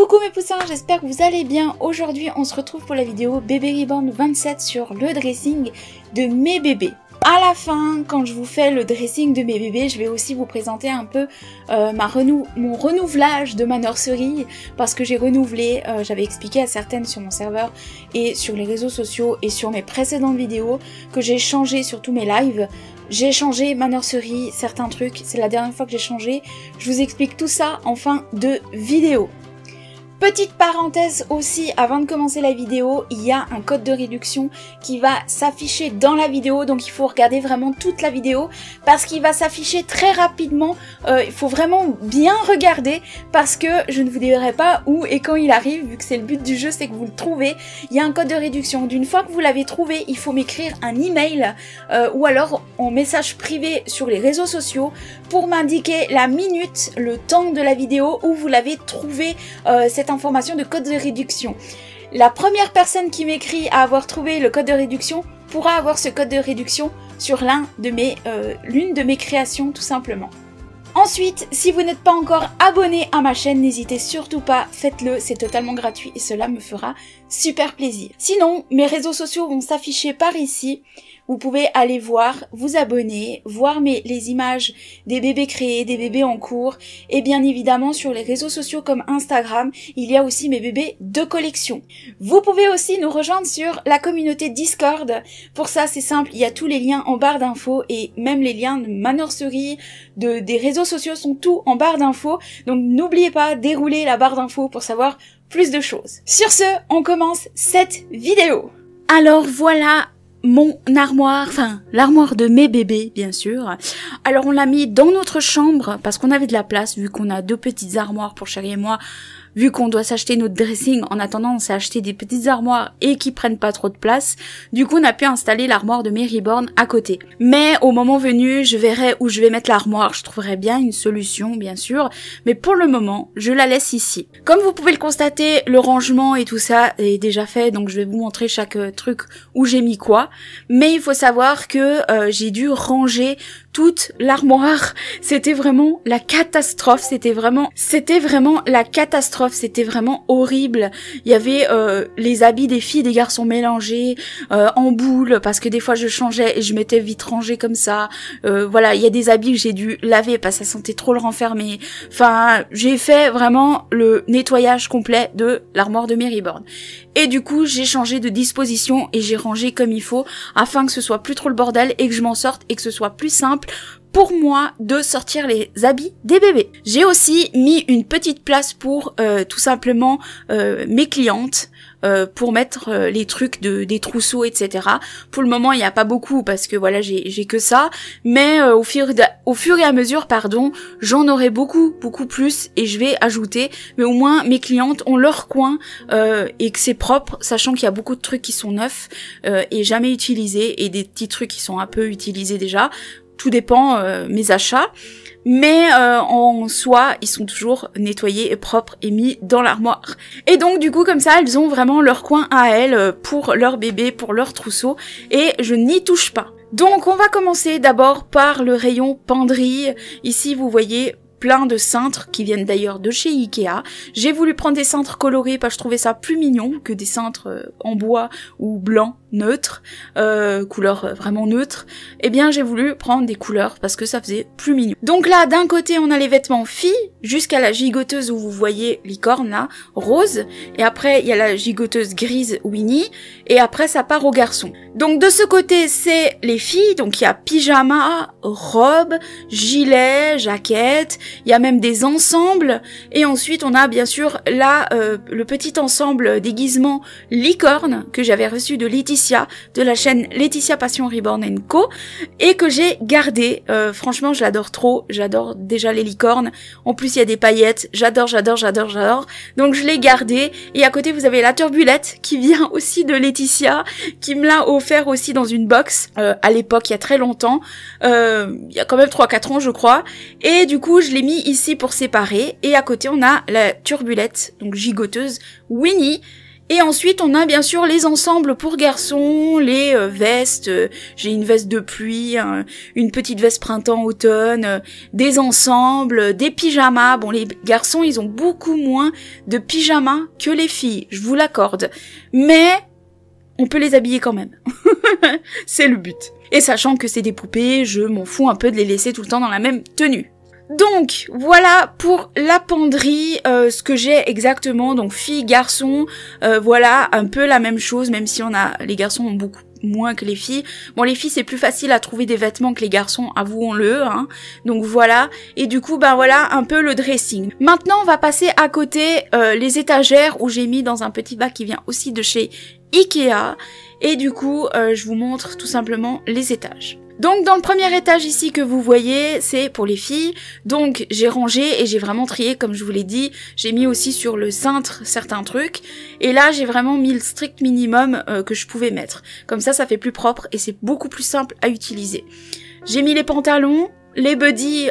Coucou mes poussins, j'espère que vous allez bien. Aujourd'hui on se retrouve pour la vidéo Bébé Reborn 27 sur le dressing de mes bébés. À la fin, quand je vous fais le dressing de mes bébés, je vais aussi vous présenter un peu mon renouvelage de ma nurserie, parce que j'ai renouvelé, j'avais expliqué à certaines sur mon serveur et sur les réseaux sociaux et sur mes précédentes vidéos que j'ai changé sur tous mes lives. J'ai changé ma nurserie, certains trucs, c'est la dernière fois que j'ai changé. Je vous explique tout ça en fin de vidéo. Petite parenthèse aussi, avant de commencer la vidéo, il y a un code de réduction qui va s'afficher dans la vidéo, donc il faut regarder vraiment toute la vidéo parce qu'il va s'afficher très rapidement. Il faut vraiment bien regarder parce que je ne vous dirai pas où et quand il arrive, vu que c'est le but du jeu, c'est que vous le trouvez. Il y a un code de réduction. D'une fois que vous l'avez trouvé, il faut m'écrire un email ou alors en message privé sur les réseaux sociaux pour m'indiquer la minute, le temps de la vidéo où vous l'avez trouvé cette information de code de réduction. La première personne qui m'écrit à avoir trouvé le code de réduction pourra avoir ce code de réduction sur l'une de mes créations tout simplement. Ensuite, si vous n'êtes pas encore abonné à ma chaîne, n'hésitez surtout pas, faites-le, c'est totalement gratuit et cela me fera super plaisir. Sinon, mes réseaux sociaux vont s'afficher par ici. Vous pouvez aller voir, vous abonner, voir les images des bébés créés, des bébés en cours. Et bien évidemment, sur les réseaux sociaux comme Instagram, il y a aussi mes bébés de collection. Vous pouvez aussi nous rejoindre sur la communauté Discord. Pour ça, c'est simple, il y a tous les liens en barre d'infos et même les liens de ma nurserie, des réseaux sociaux sont tout en barre d'infos. Donc n'oubliez pas, déroulez la barre d'infos pour savoir plus de choses. Sur ce, on commence cette vidéo. Alors voilà mon armoire, enfin l'armoire de mes bébés bien sûr. Alors on l'a mis dans notre chambre parce qu'on avait de la place vu qu'on a deux petites armoires pour Chérie et moi. Vu qu'on doit s'acheter notre dressing, en attendant on s'est acheté des petites armoires et qui prennent pas trop de place. Du coup on a pu installer l'armoire de mes Reborn à côté. Mais au moment venu, je verrai où je vais mettre l'armoire. Je trouverai bien une solution bien sûr. Mais pour le moment, je la laisse ici. Comme vous pouvez le constater, le rangement et tout ça est déjà fait. Donc je vais vous montrer chaque truc où j'ai mis quoi. Mais il faut savoir que j'ai dû ranger toute l'armoire. C'était vraiment la catastrophe. C'était vraiment la catastrophe. C'était vraiment horrible. Il y avait les habits des filles et des garçons mélangés en boule parce que des fois je changeais et je m'étais vite rangée comme ça. Voilà, il y a des habits que j'ai dû laver parce que ça sentait trop le renfermer. Enfin, j'ai fait vraiment le nettoyage complet de l'armoire de mes Reborn. Et du coup, j'ai changé de disposition et j'ai rangé comme il faut afin que ce soit plus trop le bordel et que je m'en sorte et que ce soit plus simple pour moi de sortir les habits des bébés. J'ai aussi mis une petite place pour tout simplement mes clientes pour mettre les trucs des trousseaux, etc. Pour le moment, il n'y a pas beaucoup parce que voilà, j'ai que ça. Mais au fur et à mesure, j'en aurai beaucoup plus et je vais ajouter. Mais au moins, mes clientes ont leur coin et que c'est propre, sachant qu'il y a beaucoup de trucs qui sont neufs et jamais utilisés et des petits trucs qui sont un peu utilisés déjà. Tout dépend mes achats, mais en soi, ils sont toujours nettoyés et propres et mis dans l'armoire. Et donc du coup, comme ça, elles ont vraiment leur coin à elles pour leur bébé, pour leur trousseau, et je n'y touche pas. Donc on va commencer d'abord par le rayon penderie. Ici, vous voyez plein de cintres qui viennent d'ailleurs de chez Ikea. J'ai voulu prendre des cintres colorés parce que je trouvais ça plus mignon que des cintres en bois ou blanc neutre, couleur vraiment neutre. Eh bien j'ai voulu prendre des couleurs parce que ça faisait plus mignon. Donc là d'un côté on a les vêtements filles jusqu'à la gigoteuse où vous voyez licorne là, rose, et après il y a la gigoteuse grise Winnie, et après ça part aux garçons. Donc de ce côté c'est les filles, donc il y a pyjama, robe, gilet, jaquette, il y a même des ensembles, et ensuite on a bien sûr là le petit ensemble déguisement licorne que j'avais reçu de Laetitia, de la chaîne Laetitia Passion Reborn & Co, et que j'ai gardé. Franchement je l'adore trop, j'adore déjà les licornes, en plus il y a des paillettes, j'adore, donc je l'ai gardé. Et à côté vous avez la turbulette qui vient aussi de Laetitia, qui me l'a offert aussi dans une box à l'époque, il y a très longtemps, il y a quand même 3-4 ans je crois, et du coup je l'ai mis ici pour séparer. Et à côté on a la turbulette, donc gigoteuse Winnie, Et ensuite, on a bien sûr les ensembles pour garçons, les vestes. J'ai une veste de pluie, une petite veste printemps-automne, des ensembles, des pyjamas. Bon, les garçons, ils ont beaucoup moins de pyjamas que les filles, je vous l'accorde. Mais on peut les habiller quand même. C'est le but. Et sachant que c'est des poupées, je m'en fous un peu de les laisser tout le temps dans la même tenue. Donc, voilà pour la penderie, ce que j'ai exactement, donc filles, garçons, voilà, un peu la même chose, même si les garçons ont beaucoup moins que les filles. Bon, les filles, c'est plus facile à trouver des vêtements que les garçons, avouons-le, hein. Donc voilà, et du coup, ben voilà, un peu le dressing. Maintenant, on va passer à côté les étagères, où j'ai mis dans un petit bac qui vient aussi de chez Ikea, et du coup, je vous montre tout simplement les étages. Donc dans le premier étage ici que vous voyez, c'est pour les filles. Donc j'ai rangé et j'ai vraiment trié comme je vous l'ai dit. J'ai mis aussi sur le cintre certains trucs. Et là j'ai vraiment mis le strict minimum que je pouvais mettre. Comme ça fait plus propre et c'est beaucoup plus simple à utiliser. J'ai mis les pantalons, les buddies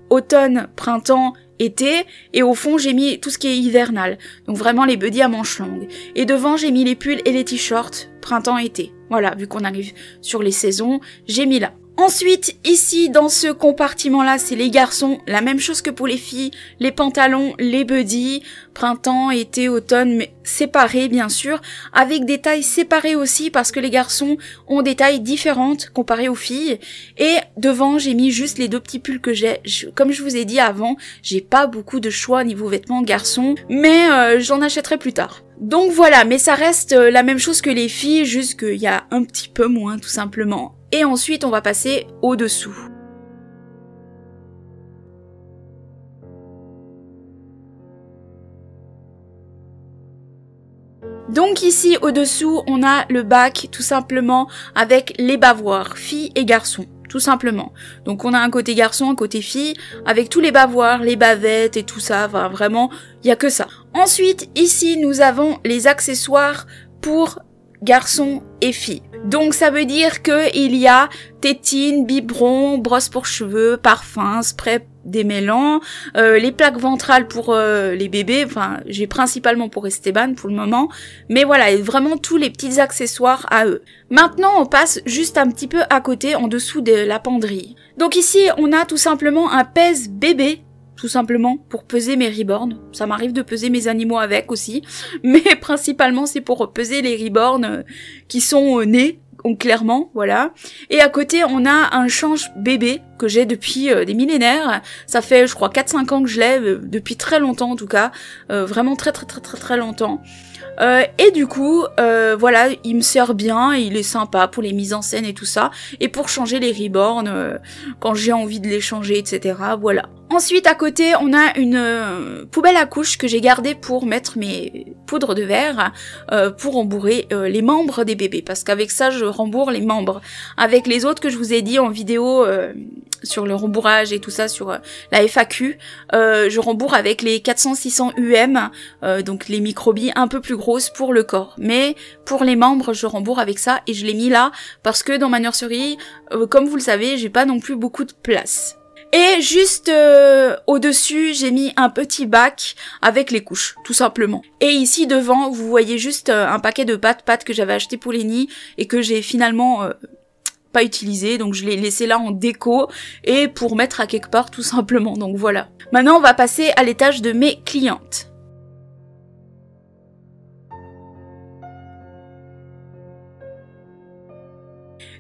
automne, printemps, été, et au fond j'ai mis tout ce qui est hivernal, donc vraiment les buddies à manches longues. Et devant j'ai mis les pulls et les t-shirts printemps-été. Voilà, vu qu'on arrive sur les saisons, j'ai mis là. Ensuite, ici, dans ce compartiment-là, c'est les garçons, la même chose que pour les filles, les pantalons, les buddies, printemps, été, automne, mais séparés bien sûr, avec des tailles séparées aussi, parce que les garçons ont des tailles différentes comparées aux filles. Et devant, j'ai mis juste les deux petits pulls que j'ai. Comme je vous ai dit avant, j'ai pas beaucoup de choix niveau vêtements garçons, mais j'en achèterai plus tard. Donc voilà, mais ça reste la même chose que les filles, juste qu'il y a un petit peu moins tout simplement. Et ensuite, on va passer au-dessous. Donc ici, au-dessous, on a le bac, tout simplement, avec les bavoirs, filles et garçons, tout simplement. Donc on a un côté garçon, un côté fille, avec tous les bavoirs, les bavettes et tout ça, enfin vraiment, il n'y a que ça. Ensuite, ici, nous avons les accessoires pour garçons et filles. Donc ça veut dire que il y a tétine, biberon, brosse pour cheveux, parfum, spray démêlant, les plaques ventrales pour les bébés, enfin j'ai principalement pour Esteban pour le moment, mais voilà, vraiment tous les petits accessoires à eux. Maintenant on passe juste un petit peu à côté, en dessous de la penderie. Donc ici on a tout simplement un pèse bébé, tout simplement pour peser mes reborns. Ça m'arrive de peser mes animaux avec aussi, mais principalement c'est pour peser les reborns qui sont nés, clairement, voilà. Et à côté, on a un change bébé que j'ai depuis des millénaires. Ça fait, je crois, 4-5 ans que je l'ai, depuis très longtemps en tout cas, vraiment très longtemps. Et du coup, voilà, il me sert bien, il est sympa pour les mises en scène et tout ça, et pour changer les reborns quand j'ai envie de les changer, etc. Voilà. Ensuite, à côté, on a une poubelle à couches que j'ai gardée pour mettre mes poudres de verre, pour rembourrer les membres des bébés, parce qu'avec ça, je rembourre les membres. Avec les autres que je vous ai dit en vidéo sur le rembourrage et tout ça, sur la FAQ, je rembourre avec les 400-600 UM, donc les microbilles un peu plus grosses pour le corps. Mais pour les membres, je rembourre avec ça, et je l'ai mis là, parce que dans ma nurserie, comme vous le savez, j'ai pas non plus beaucoup de place. Et juste au-dessus, j'ai mis un petit bac avec les couches, tout simplement. Et ici devant, vous voyez juste un paquet de pâtes que j'avais acheté pour les nids et que j'ai finalement pas utilisé, donc je l'ai laissé là en déco et pour mettre à quelque part tout simplement, donc voilà. Maintenant, on va passer à l'étage de mes clientes.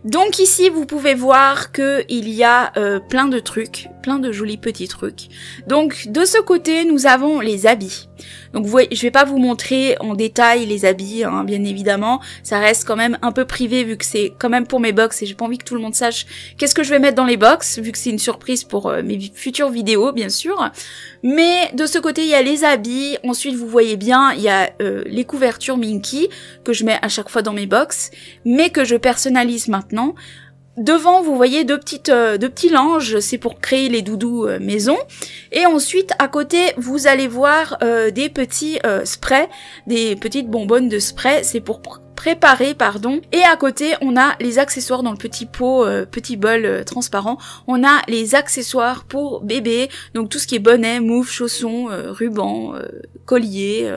Donc ici, vous pouvez voir que il y a plein de trucs, plein de jolis petits trucs. Donc de ce côté, nous avons les habits. Donc vous voyez, je vais pas vous montrer en détail les habits, hein, bien évidemment. Ça reste quand même un peu privé vu que c'est quand même pour mes box et j'ai pas envie que tout le monde sache qu'est-ce que je vais mettre dans les box, vu que c'est une surprise pour mes futures vidéos, bien sûr. Mais de ce côté, il y a les habits. Ensuite, vous voyez bien, il y a les couvertures Minky que je mets à chaque fois dans mes box, mais que je personnalise maintenant. Devant, vous voyez deux petits langes, c'est pour créer les doudous maison. Et ensuite, à côté, vous allez voir des petits sprays, des petites bonbonnes de spray, c'est pour préparé, pardon. Et à côté, on a les accessoires dans le petit pot, petit bol transparent. On a les accessoires pour bébé, donc tout ce qui est bonnet, mouffe, chaussons, ruban, collier,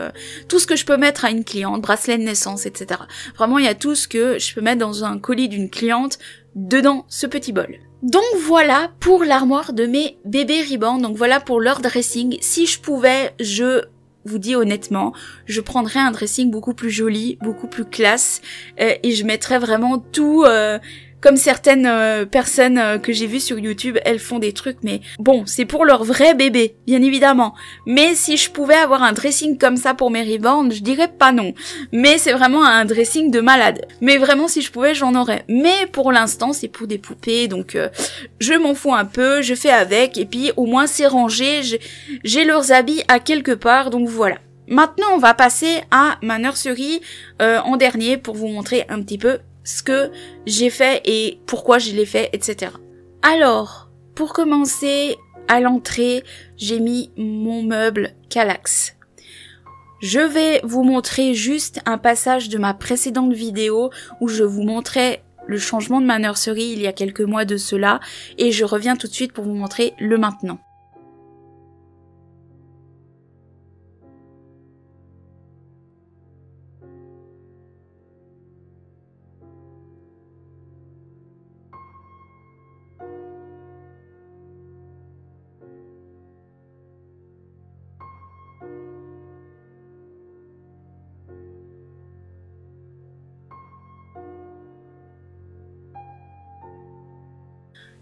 tout ce que je peux mettre à une cliente, bracelet de naissance, etc. Vraiment, il y a tout ce que je peux mettre dans un colis d'une cliente dedans ce petit bol. Donc voilà pour l'armoire de mes bébés Reborn, donc voilà pour leur dressing. Si je pouvais, je vous dis honnêtement, je prendrais un dressing beaucoup plus joli, beaucoup plus classe, et je mettrais vraiment tout... comme certaines personnes que j'ai vues sur YouTube, elles font des trucs, mais bon, c'est pour leur vrai bébé, bien évidemment. Mais si je pouvais avoir un dressing comme ça pour mes Reborn, je dirais pas non. Mais c'est vraiment un dressing de malade. Mais vraiment, si je pouvais, j'en aurais. Mais pour l'instant, c'est pour des poupées, donc je m'en fous un peu, je fais avec, et puis au moins c'est rangé, j'ai leurs habits à quelque part, donc voilà. Maintenant, on va passer à ma nursery en dernier pour vous montrer un petit peu ce que j'ai fait et pourquoi je l'ai fait, etc. Alors, pour commencer, à l'entrée, j'ai mis mon meuble Kallax. Je vais vous montrer juste un passage de ma précédente vidéo où je vous montrais le changement de ma nursery il y a quelques mois de cela, et je reviens tout de suite pour vous montrer le maintenant.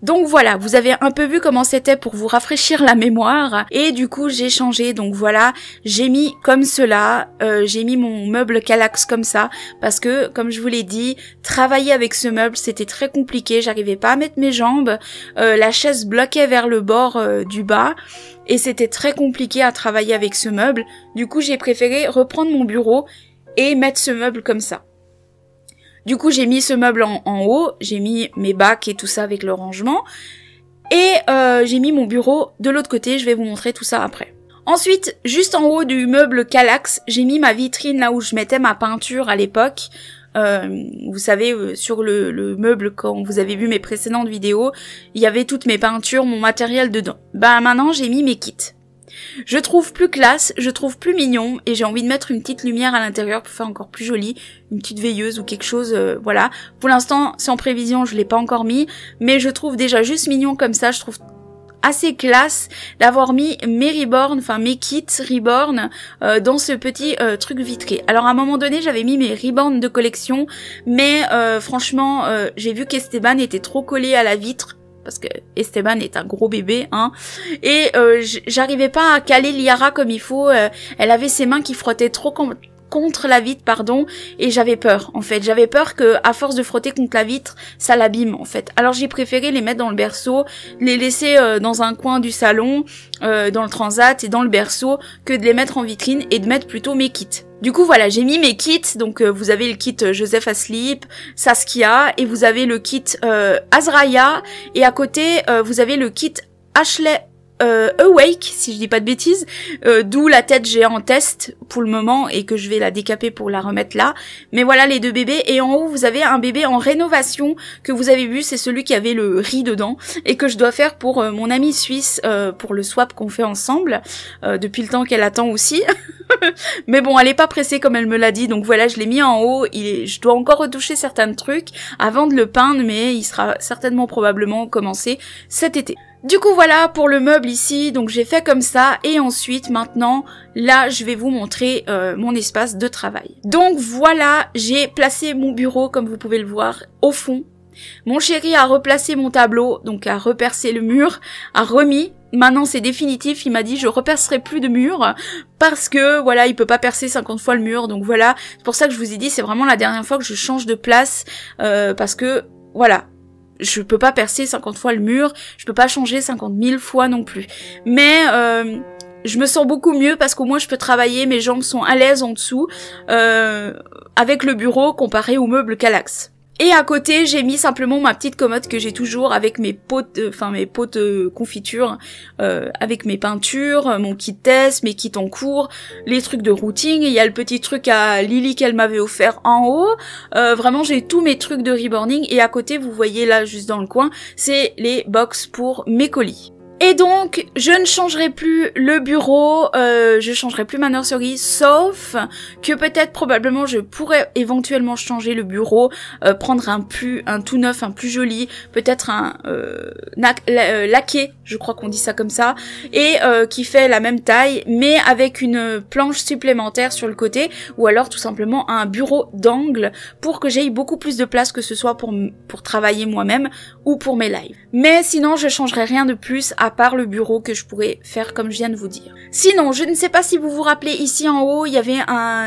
Donc voilà, vous avez un peu vu comment c'était pour vous rafraîchir la mémoire, et du coup j'ai changé, donc voilà, j'ai mis comme cela, j'ai mis mon meuble Kallax comme ça, parce que comme je vous l'ai dit, travailler avec ce meuble c'était très compliqué, j'arrivais pas à mettre mes jambes, la chaise bloquait vers le bord du bas, et c'était très compliqué à travailler avec ce meuble. Du coup j'ai préféré reprendre mon bureau et mettre ce meuble comme ça. Du coup, j'ai mis ce meuble en haut, j'ai mis mes bacs et tout ça avec le rangement, et j'ai mis mon bureau de l'autre côté, je vais vous montrer tout ça après. Ensuite, juste en haut du meuble Kallax, j'ai mis ma vitrine là où je mettais ma peinture à l'époque. Vous savez, sur le meuble, quand vous avez vu mes précédentes vidéos, il y avait toutes mes peintures, mon matériel dedans. Bah maintenant, j'ai mis mes kits. Je trouve plus classe, je trouve plus mignon, et j'ai envie de mettre une petite lumière à l'intérieur pour faire encore plus joli, une petite veilleuse ou quelque chose, voilà. Pour l'instant, c'est en prévision, je l'ai pas encore mis, mais je trouve déjà juste mignon comme ça, je trouve assez classe d'avoir mis mes Reborn, enfin mes kits Reborn dans ce petit truc vitré. Alors à un moment donné, j'avais mis mes Reborn de collection, mais franchement, j'ai vu qu'Esteban était trop collé à la vitre, parce que Esteban est un gros bébé, hein, et j'arrivais pas à caler Liara comme il faut, elle avait ses mains qui frottaient trop contre la vitre, pardon, et j'avais peur, en fait, j'avais peur que, à force de frotter contre la vitre, ça l'abîme, en fait. Alors j'ai préféré les mettre dans le berceau, les laisser dans un coin du salon, dans le transat et dans le berceau, que de les mettre en vitrine et de mettre plutôt mes kits. Du coup voilà, j'ai mis mes kits, donc vous avez le kit Joseph Asleep, Saskia, et vous avez le kit Azraya, et à côté vous avez le kit Ashley Awake, si je dis pas de bêtises, d'où la tête j'ai en test pour le moment et que je vais la décaper pour la remettre là. Mais voilà les deux bébés, et en haut vous avez un bébé en rénovation que vous avez vu, c'est celui qui avait le riz dedans et que je dois faire pour mon amie suisse pour le swap qu'on fait ensemble depuis le temps qu'elle attend aussi. Mais bon, elle est pas pressée comme elle me l'a dit, donc voilà, je l'ai mis en haut. Je dois encore retoucher certains trucs avant de le peindre, mais il sera certainement probablement commencé cet été. Du coup voilà pour le meuble ici, donc j'ai fait comme ça, et ensuite maintenant là je vais vous montrer mon espace de travail. Donc voilà, j'ai placé mon bureau comme vous pouvez le voir au fond. Mon chéri a replacé mon tableau, donc a repercé le mur, a remis. Maintenant c'est définitif, il m'a dit je repercerai plus de mur parce que voilà il peut pas percer 50 fois le mur, donc voilà, c'est pour ça que je vous ai dit c'est vraiment la dernière fois que je change de place parce que voilà, je peux pas percer 50 fois le mur, je peux pas changer 50 000 fois non plus, mais je me sens beaucoup mieux parce qu'au moins je peux travailler, mes jambes sont à l'aise en dessous avec le bureau comparé au meuble Kallax. Et à côté, j'ai mis simplement ma petite commode que j'ai toujours avec mes pots, mes pots de confiture, avec mes peintures, mon kit test, mes kits en cours, les trucs de routing. Il y a le petit truc à Lily qu'elle m'avait offert en haut. Vraiment, j'ai tous mes trucs de reborning. Et à côté, vous voyez là, juste dans le coin, c'est les box pour mes colis. Et donc, je ne changerai plus le bureau, je changerai plus ma nursery, sauf que peut-être probablement je pourrais éventuellement changer le bureau, prendre un tout neuf, un plus joli, peut-être un laqué, je crois qu'on dit ça comme ça, et qui fait la même taille, mais avec une planche supplémentaire sur le côté, ou alors tout simplement un bureau d'angle pour que j'aie beaucoup plus de place, que ce soit pour travailler moi-même ou pour mes lives. Mais sinon, je changerai rien de plus à part le bureau que je pourrais faire comme je viens de vous dire. Sinon, je ne sais pas si vous vous rappelez, ici en haut, il y avait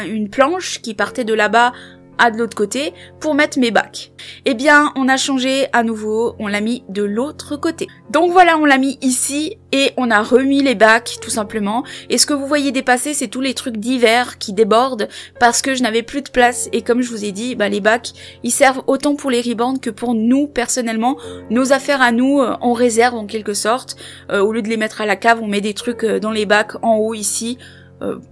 une planche qui partait de là-bas à de l'autre côté pour mettre mes bacs. Eh bien, on a changé à nouveau, on l'a mis de l'autre côté. Donc voilà, on l'a mis ici et on a remis les bacs tout simplement. Et ce que vous voyez dépasser, c'est tous les trucs d'hiver qui débordent parce que je n'avais plus de place. Et comme je vous ai dit, les bacs, ils servent autant pour les reborn que pour nous personnellement. Nos affaires à nous, on réserve en quelque sorte. Au lieu de les mettre à la cave, on met des trucs dans les bacs en haut ici.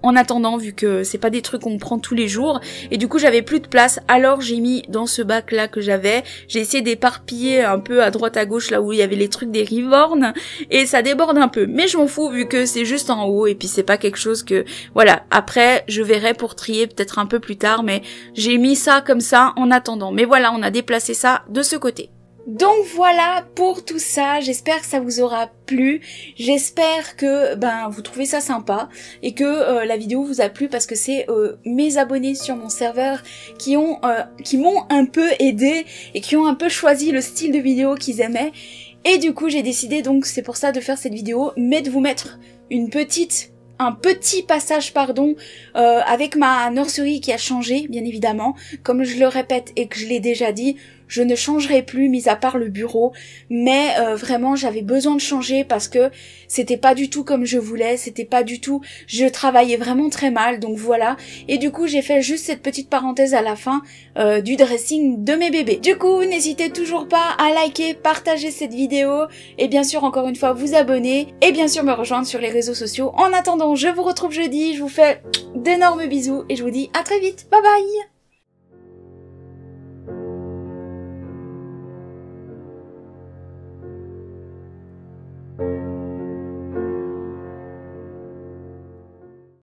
En attendant, vu que c'est pas des trucs qu'on prend tous les jours, et du coup j'avais plus de place, alors j'ai mis dans ce bac là que j'avais, j'ai essayé d'éparpiller un peu à droite à gauche là où il y avait les trucs des reborn, et ça déborde un peu, mais je m'en fous vu que c'est juste en haut, et puis c'est pas quelque chose que, voilà, après je verrai pour trier peut-être un peu plus tard, mais j'ai mis ça comme ça en attendant, mais voilà, on a déplacé ça de ce côté. Donc voilà pour tout ça, j'espère que ça vous aura plu, j'espère que vous trouvez ça sympa et que la vidéo vous a plu parce que c'est mes abonnés sur mon serveur qui m'ont un peu aidé et qui ont un peu choisi le style de vidéo qu'ils aimaient, et du coup j'ai décidé, donc c'est pour ça, de faire cette vidéo, mais de vous mettre un petit passage avec ma nursery qui a changé, bien évidemment. Comme je le répète et que je l'ai déjà dit, je ne changerai plus, mis à part le bureau, mais vraiment j'avais besoin de changer parce que c'était pas du tout comme je voulais, je travaillais vraiment très mal, donc voilà. Et du coup j'ai fait juste cette petite parenthèse à la fin du dressing de mes bébés. Du coup, n'hésitez toujours pas à liker, partager cette vidéo, et bien sûr encore une fois vous abonner, et bien sûr me rejoindre sur les réseaux sociaux. En attendant, je vous retrouve jeudi, je vous fais d'énormes bisous, et je vous dis à très vite, bye bye.